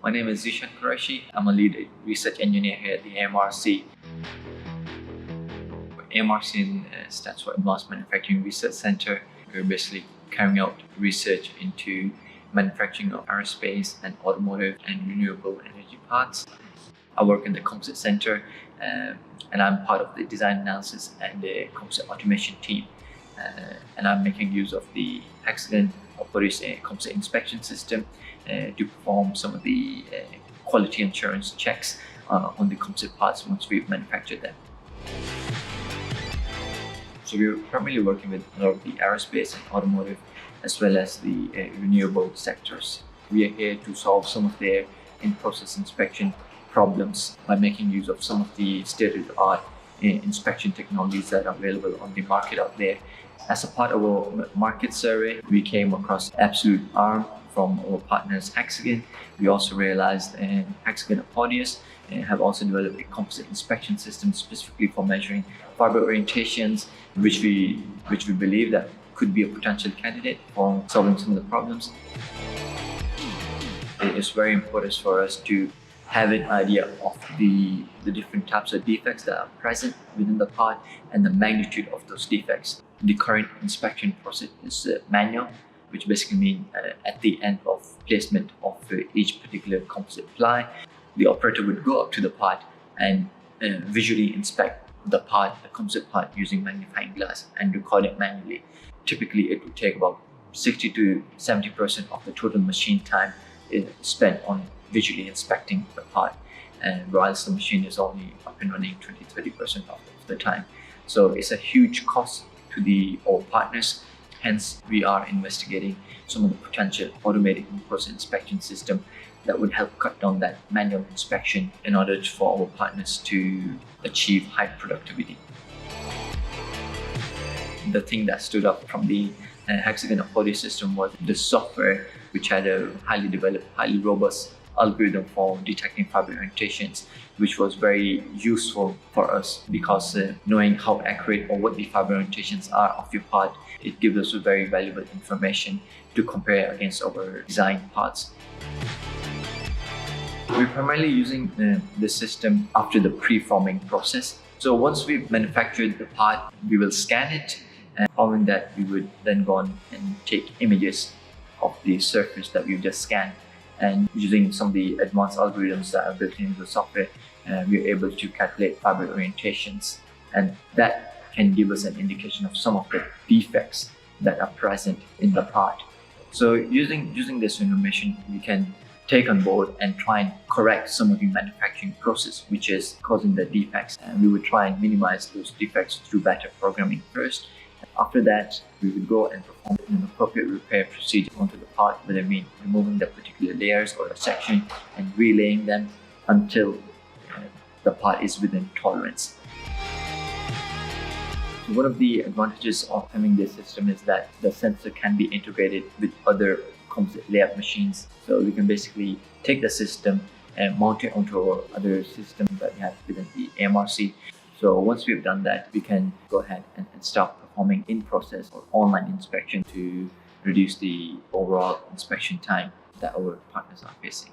My name is Zeeshan Qureshi. I'm a lead research engineer here at the AMRC. AMRC stands for Advanced Manufacturing Research Centre. We're basically carrying out research into manufacturing of aerospace and automotive and renewable energy parts. I work in the Composite Centre and I'm part of the design analysis and the Composite-Automation team. And I'm making use of the Hexagon composite inspection system to perform some of the quality assurance checks on the composite parts once we've manufactured them. So we're primarily working with a lot of the aerospace and automotive as well as the renewable sectors. We are here to solve some of their in-process inspection problems by making use of some of the state-of-the-art inspection technologies that are available on the market out there. As a part of our market survey, we came across absolute arm from our partners Hexagon. We also realized Hexagon Apodius have also developed a composite inspection system specifically for measuring fiber orientations, which we believe that could be a potential candidate for solving some of the problems. It is very important for us to have an idea of the different types of defects that are present within the part and the magnitude of those defects. The current inspection process is manual, which basically means at the end of placement of each particular composite ply, the operator would go up to the part and visually inspect the composite part using magnifying glass and record it manually. Typically, it would take about 60 to 70% of the total machine time spent on visually inspecting the part, and whilst the machine is only up and running 20-30% of the time. So it's a huge cost to our partners. Hence, we are investigating some of the potential automated in-process inspection system that would help cut down that manual inspection in order for our partners to achieve high productivity. The thing that stood up from the Hexagon Apodius system was the software, which had a highly developed, highly robust algorithm for detecting fiber orientations, which was very useful for us because knowing how accurate or what the fiber orientations are of your part, it gives us very valuable information to compare against our design parts. We're primarily using the system after the pre-forming process. So once we've manufactured the part, we will scan it, and following that, we would then go on and take images of the surface that we've just scanned. And using some of the advanced algorithms that are built into the software, we're able to calculate fiber orientations, and that can give us an indication of some of the defects that are present in the part. So using this information, we can take on board and try and correct some of the manufacturing process which is causing the defects, and we would try and minimize those defects through better programming first. After that, we would go and perform an appropriate repair procedure onto the part, whether it means removing the particular layers or a section and relaying them until the part is within tolerance. So one of the advantages of having this system is that the sensor can be integrated with other composite layout machines. So we can basically take the system and mount it onto our other systems that we have within the AMRC. So once we've done that, we can go ahead and start performing in-process or online inspection to reduce the overall inspection time that our partners are facing.